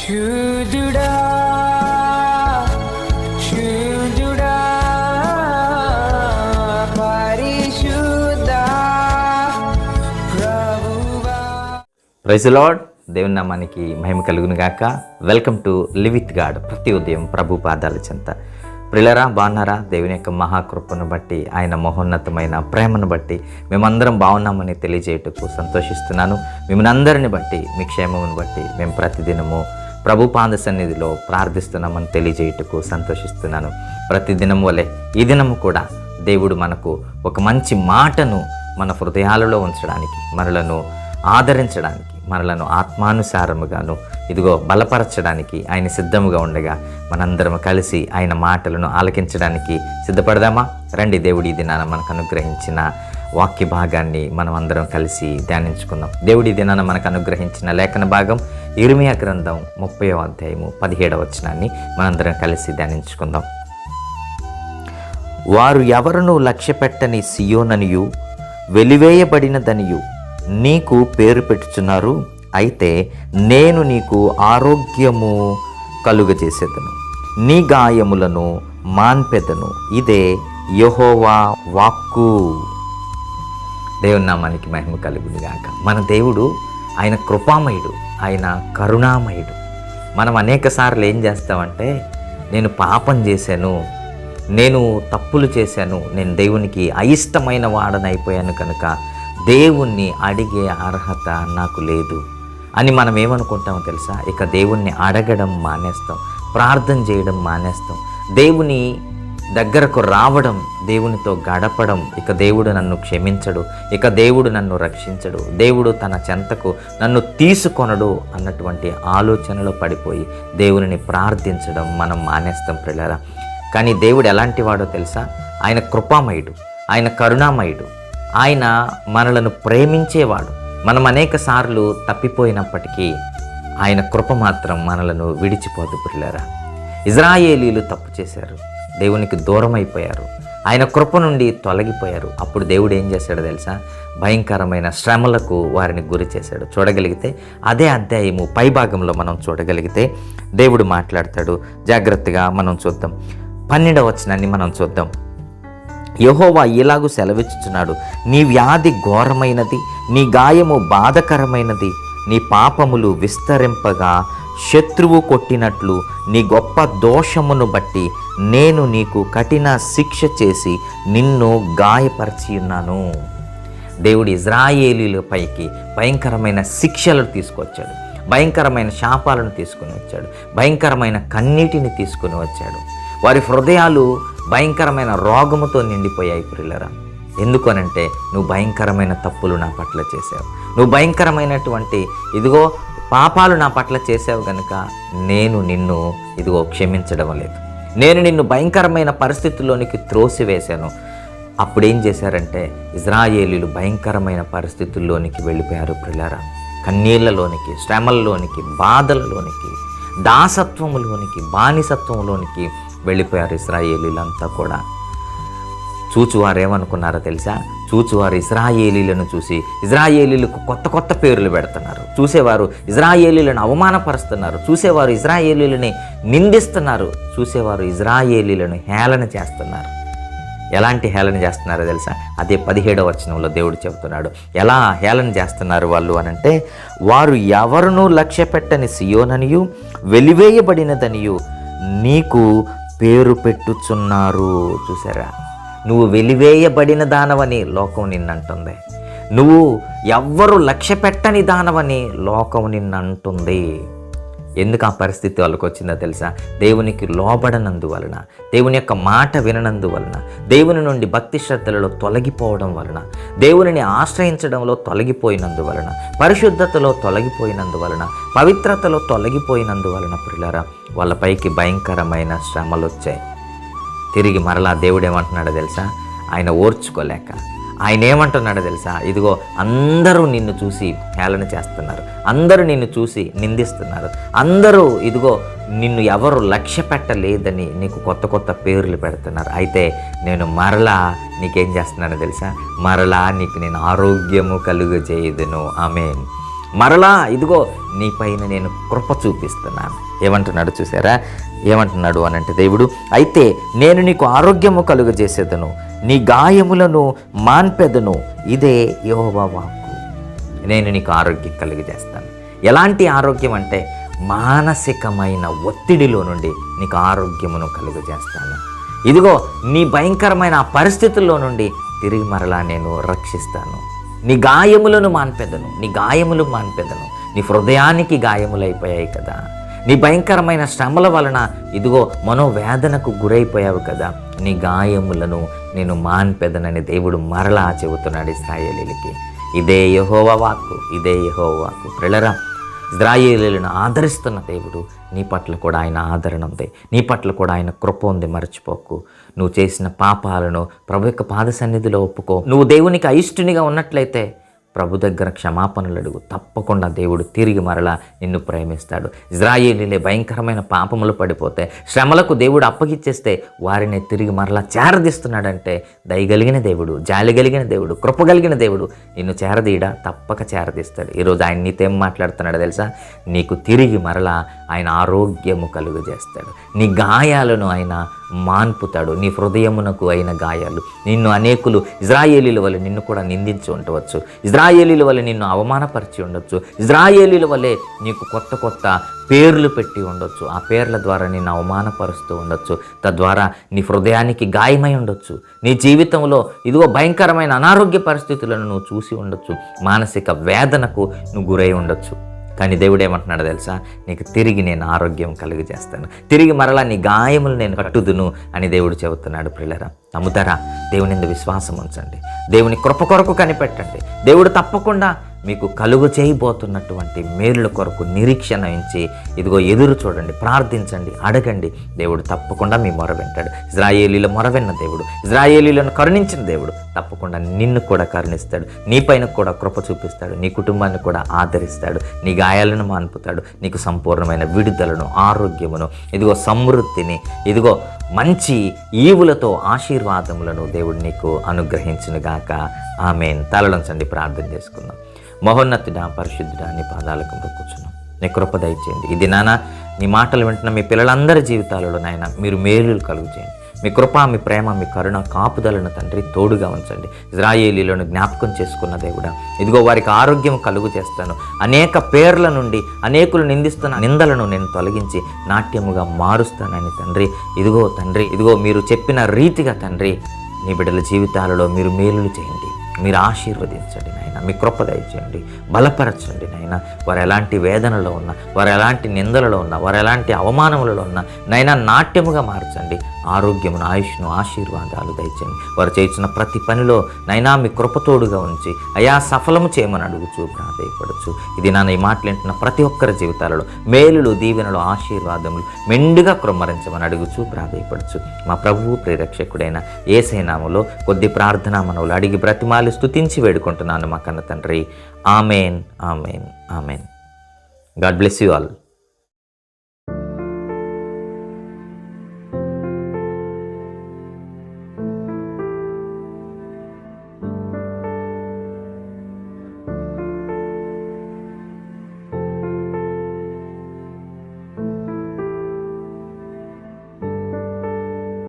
శుద్ధుడా శుద్ధుడా పరిశుద్ధ ప్రభువా. Praise the lord. దేవుని నామానికి మహిమ కలుగును గాక. Welcome to live with God. ప్రతి ఉదయం ప్రభు పాదాల చెంత. ప్రియులారా, బాగున్నారా? దేవుని యొక్క మహాకృపను బట్టి, ఆయన మహోన్నతమైన ప్రేమను బట్టి మేమందరం బాగున్నామని తెలియజేయటకు సంతోషిస్తున్నాను. మిమ్మల్ని అందరిని బట్టి, మీ క్షేమమును బట్టి మేము ప్రతిదినము ప్రభు పాద సన్నిధిలో ప్రార్థిస్తున్నామని తెలియజేయటకు సంతోషిస్తున్నాను. ప్రతిదినం వలె ఈ దినము కూడా దేవుడు మనకు ఒక మంచి మాటను మన హృదయాలలో ఉంచడానికి, మనలను ఆదరించడానికి, మనలను ఆత్మానుసారముగాను ఇదిగో బలపరచడానికి ఆయన సిద్ధముగా ఉండగా మనందరం కలిసి ఆయన మాటలను ఆలకించడానికి సిద్ధపడదామా? రండి, దేవుడి ఈ దినాన మనకు అనుగ్రహించిన వాక్య భాగాన్ని మనం అందరం కలిసి ధ్యానించుకుందాం. దేవుడి దినాన మనకు అనుగ్రహించిన లేఖన భాగం ఇర్మియా గ్రంథం 30వ అధ్యాయము 17వ వచనాన్ని మనందరం కలిసి ధ్యానించుకుందాం. వారు ఎవరును లక్ష్యపెట్టని సియోననియు వెలివేయబడినదనియు నీకు పేరు పెట్టుచున్నారు. అయితే నేను నీకు ఆరోగ్యము కలుగజేసేదను, నీ గాయములను మాన్పెదను. ఇదే యెహోవా వాక్కు. దేవుని నామానికి మహిమ కలుగును గాక. మన దేవుడు ఆయన కృపామయుడు, ఆయన కరుణామయుడు. మనం అనేక సార్లు ఏం చేస్తామంటే, నేను పాపం చేశాను, నేను తప్పులు చేశాను, నేను దేవునికి అయిష్టమైన వాడనైపోయాను కనుక దేవుణ్ణి అడిగే అర్హత నాకు లేదు అని మనం ఏమనుకుంటామో తెలుసా? ఇక దేవుణ్ణి అడగడం మానేస్తాం, ప్రార్థన చేయడం మానేస్తాం, దేవుని దగ్గరకు రావడం, దేవునితో గడపడం. ఇక దేవుడు నన్ను క్షమించడు, ఇక దేవుడు నన్ను రక్షించడు, దేవుడు తన చెంతకు నన్ను తీసుకొనడు అన్నటువంటి ఆలోచనలో పడిపోయి దేవునిని ప్రార్థించడం మనం మానేస్తాం ప్రియులారా. కానీ దేవుడు ఎలాంటి వాడో తెలుసా? ఆయన కృపామయుడు, ఆయన కరుణామయుడు, ఆయన మనలను ప్రేమించేవాడు. మనం అనేక సార్లు తప్పిపోయినప్పటికీ ఆయన కృప మాత్రం మనలను విడిచిపోదు ప్రియులారా. ఇజ్రాయేలీలు తప్పు చేశారు, దేవునికి దూరం అయిపోయారు, ఆయన కృప నుండి తొలగిపోయారు. అప్పుడు దేవుడు ఏం చేశాడో తెలుసా? భయంకరమైన శ్రమలకు వారిని గురి చేశాడు. చూడగలిగితే అదే అధ్యాయము పై భాగంలో మనం చూడగలిగితే దేవుడు మాట్లాడతాడు. జాగ్రత్తగా మనం చూద్దాం. 12వ వచనాన్ని మనం చూద్దాం. యెహోవా ఇలాగు సెలవిచ్చుచున్నాడు, నీ వ్యాధి ఘోరమైనది, నీ గాయము బాధకరమైనది, నీ పాపములు విస్తరింపగా శత్రువు కొట్టినట్లు నీ గొప్ప దోషమును బట్టి నేను నీకు కఠిన శిక్ష చేసి నిన్ను గాయపరిచి ఉన్నాను. దేవుడు ఇజ్రాయేలీల పైకి భయంకరమైన శిక్షలను తీసుకొచ్చాడు, భయంకరమైన శాపాలను తీసుకుని వచ్చాడు, భయంకరమైన కన్నీటిని తీసుకుని వచ్చాడు. వారి హృదయాలు భయంకరమైన రోగముతో నిండిపోయాయి ప్రియులారా. ఎందుకనంటే నువ్వు భయంకరమైన తప్పులు నా పట్ల చేసావు, నువ్వు భయంకరమైనటువంటి ఇదిగో పాపాలు నా పట్ల చేసావు కనుక నేను నిన్ను ఇదిగో క్షమించడం లేదు, నేను నిన్ను భయంకరమైన పరిస్థితుల్లోనికి త్రోసివేశాను. అప్పుడేం చేశారంటే ఇజ్రాయేలీలు భయంకరమైన పరిస్థితుల్లోనికి వెళ్ళిపోయారు ప్రియులారా. కన్నీళ్లలోనికి, శ్రమల్లోనికి, బాధలలోనికి, దాసత్వములోనికి, బానిసత్వంలోనికి వెళ్ళిపోయారు ఇశ్రాయేలీలంతా కూడా. చూచువారు ఏమనుకున్నారో తెలుసా? చూచువారు ఇశ్రాయేలీలను చూసి ఇశ్రాయేలీలకు కొత్త కొత్త పేర్లు పెడుతున్నారు. చూసేవారు ఇశ్రాయేలీలను అవమానపరుస్తున్నారు, చూసేవారు ఇశ్రాయేలీలని నిందిస్తున్నారు, చూసేవారు ఇశ్రాయేలీలను హేళన చేస్తున్నారు. ఎలాంటి హేళన చేస్తున్నారో తెలుసా? అదే 17వ వచనంలో దేవుడు చెబుతున్నాడు. ఎలా హేళన చేస్తున్నారు వాళ్ళు అనంటే, వారు ఎవరునూ లక్ష్య పెట్టని సియోననియు వెలివేయబడినదనియు నీకు పేరు పెట్టుచున్నారు. చూసారా? నువ్వు వెలివేయబడిన దానవని లోకం నిన్నంటుంది, నువ్వు ఎవ్వరు లక్ష్య పెట్టని దానవని లోకం నిన్నంటుంది. ఎందుకు ఆ పరిస్థితి వాళ్ళకు వచ్చిందో తెలుసా? దేవునికి లోబడనందువలన, దేవుని యొక్క మాట విననందువలన, దేవుని నుండి భక్తి శ్రద్ధలలో తొలగిపోవడం వలన, దేవునిని ఆశ్రయించడంలో తొలగిపోయినందువలన, పరిశుద్ధతలో తొలగిపోయినందువలన, పవిత్రతలో తొలగిపోయినందువలన ప్రియులారా వాళ్ళపైకి భయంకరమైన శ్రమలు వచ్చాయి. తిరిగి మరలా దేవుడు ఏమంటున్నాడో తెలుసా? ఆయన ఓర్చుకోలేక ఆయన ఏమంటున్నాడో తెలుసా? ఇదిగో అందరూ నిన్ను చూసి హేళన చేస్తున్నారు, అందరూ నిన్ను చూసి నిందిస్తున్నారు, అందరూ ఇదిగో నిన్ను ఎవరు లక్ష్య పెట్టలేదని నీకు కొత్త కొత్త పేర్లు పెడుతున్నారు. అయితే నేను మరలా నీకేం చేస్తున్నానో తెలుసా? మరలా నీకు నేను ఆరోగ్యము కలుగజేయుదును. ఆమేన్. మరలా ఇదిగో నీపైన నేను కృప చూపిస్తున్నాను. ఏమంటున్నాడు చూసారా? ఏమంటున్నాడు అనంటే దేవుడు, అయితే నేను నీకు ఆరోగ్యము కలుగజేసేదను, నీ గాయములను మాన్పెదను, ఇదే యెహోవా వాక్కు. నేను నీకు ఆరోగ్యం కలుగజేస్తాను. ఎలాంటి ఆరోగ్యం అంటే మానసికమైన ఒత్తిడిలో నుండి నీకు ఆరోగ్యమును కలుగజేస్తాను. ఇదిగో నీ భయంకరమైన ఆ పరిస్థితుల్లో నుండి తిరిగి మరలా నేను రక్షిస్తాను. నీ గాయములను మాన్పెదను, నీ గాయములు మాన్పెదను. నీ హృదయానికి గాయములైపోయాయి కదా, నీ భయంకరమైన శ్రమల వలన ఇదిగో మనోవేదనకు గురైపోయావు కదా, నీ గాయములను నేను మాన్పెదనని దేవుడు మరలా చెబుతున్నాడు ఇశ్రాయేలీయులకి. ఇదే యెహోవా వాక్కు, ఇదే యెహోవా వాక్కు. ప్రియులారా, ఇశ్రాయేలీయులను ఆదరిస్తున్న దేవుడు నీ పట్ల కూడా ఆయన ఆదరణ ఉంది, నీ పట్ల కూడా ఆయన కృప ఉంది. మర్చిపోకు. నువ్వు చేసిన పాపాలను ప్రభు యొక్క పాద సన్నిధిలో ఒప్పుకో. నువ్వు దేవునికి అయిష్టునిగా ఉన్నట్లయితే ప్రభు దగ్గర క్షమాపణలు అడుగు. తప్పకుండా దేవుడు తిరిగి మరలా నిన్ను ప్రేమిస్తాడు. ఇశ్రాయేలీయులే భయంకరమైన పాపములు పడిపోతే, శ్రమలకు దేవుడు అప్పగిచ్చేస్తే వారిని తిరిగి మరలా చేరదీస్తున్నాడంటే దయగలిగిన దేవుడు, జాలి కలిగిన దేవుడు, కృప కలిగిన దేవుడు నిన్ను చేరదీయడా? తప్పక చేరదీస్తాడు. ఈరోజు ఆయన నీతో ఏం మాట్లాడుతున్నాడో తెలుసా? నీకు తిరిగి మరలా ఆయన ఆరోగ్యము కలుగజేస్తాడు. నీ గాయాలను ఆయన మాన్పుతాడు. నీ హృదయమునకు అయిన గాయాలు. నిన్ను అనేకులు ఇశ్రాయేలీయుల వల్ల నిన్ను కూడా నిందించి ఉండవచ్చు, ఇశ్రాయేలీయుల వల్ల నిన్ను అవమానపరిచి ఉండొచ్చు, ఇశ్రాయేలీయుల వల్లే నీకు కొత్త కొత్త పేర్లు పెట్టి ఉండొచ్చు. ఆ పేర్ల ద్వారా నిన్ను అవమానపరుస్తూ ఉండొచ్చు. తద్వారా నీ హృదయానికి గాయమై ఉండొచ్చు. నీ జీవితంలో ఇదిగో భయంకరమైన అనారోగ్య పరిస్థితులను నువ్వు చూసి ఉండొచ్చు. మానసిక వేదనకు నువ్వు గురై ఉండొచ్చు. కానీ దేవుడు ఏమంటున్నాడు తెలుసా? నీకు తిరిగి నేను ఆరోగ్యం కలుగజేస్తాను, తిరిగి మరలా నీ గాయములు నేను కట్టుదును అని దేవుడు చెబుతున్నాడు. ప్రియులారా, నమ్ముతారా? దేవుని యందు విశ్వాసం ఉంచండి, దేవుని కృప కొరకు కనిపెట్టండి. దేవుడు తప్పకుండా మీకు కలుగు చేయబోతున్నటువంటి మేలుల కొరకు నిరీక్షణ ఉంచి ఇదిగో ఎదురు చూడండి, ప్రార్థించండి, అడగండి. దేవుడు తప్పకుండా మీ మొర వింటాడు. ఇశ్రాయేలీయుల మొర విన్న దేవుడు, ఇశ్రాయేలీయులను కరుణించిన దేవుడు తప్పకుండా నిన్ను కూడా కరుణిస్తాడు. నీ పైన కూడా కృప చూపిస్తాడు, నీ కుటుంబాన్ని కూడా ఆదరిస్తాడు, నీ గాయాలను మాన్పుతాడు, నీకు సంపూర్ణమైన విడుదలను, ఆరోగ్యమును, ఇదిగో సమృద్ధిని, ఇదిగో మంచి ఈవులతో ఆశీర్వాదములను దేవుడు నీకు అనుగ్రహించునుగాక. ఆమేన్. తలలంచండి, ప్రార్థన చేసుకుందాం. మహోన్నతుడా, పరిశుద్ధుడా, నీ పాదాలకు మొక్కుచున్నాం. నీ కృప దయచేయండి. ఇది నాన్న, నీ మాటలు వింటున్న మీ పిల్లలందరి జీవితాలలో నాయన మీరు మేలులు కలుగు చేయండి. మీ కృప, మీ ప్రేమ, మీ కరుణ, కాపుదలను తండ్రి తోడుగా ఉంచండి. ఇశ్రాయేలీయులను జ్ఞాపకం చేసుకున్న దేవుడా, ఇదిగో వారికి ఆరోగ్యం కలుగు చేస్తాను. అనేక పేర్ల నుండి అనేకులు నిందిస్తున్న నిందలను నేను తొలగించి నాట్యముగా మారుస్తానని తండ్రి, ఇదిగో తండ్రి, ఇదిగో మీరు చెప్పిన రీతిగా తండ్రి నీ బిడ్డల జీవితాలలో మీరు మేలులు చేయండి, మీరు ఆశీర్వదించండి నాయన. మీ కృప దయచేయండి, బలపరచండి నాయన. వారు ఎలాంటి వేదనలో ఉన్నా, వారు ఎలాంటి నిందలలో ఉన్నా, వారు ఎలాంటి అవమానములలో ఉన్నా నైనా నాట్యముగా మార్చండి. ఆరోగ్యమును, ఆయుష్ను, ఆశీర్వాదాలు దయచేయండి. వారు చేస్తున్న ప్రతి పనిలో నైనా మీ కృపతోడుగా ఉంచి అయా సఫలము చేయమని అడుగుచూ ప్రాధేయపడచ్చు. ఇది నాన్న ఈ మాటలు వింటున్న ప్రతి ఒక్కరి జీవితాలలో మేలులు, దీవెనలు, ఆశీర్వాదములు మెండుగా కృమ్మరించమని అడుగుచూ ప్రాధేయపడచ్చు. మా ప్రభువు ప్రియరక్షకుడైన యేసయ్య నామములో కొద్ది ప్రార్థనా మనవులు అడిగి బ్రతిమాలి స్తుతించి వేడుకుంటున్నాను మా కన్న తండ్రి. Amen, amen, amen. God bless you all.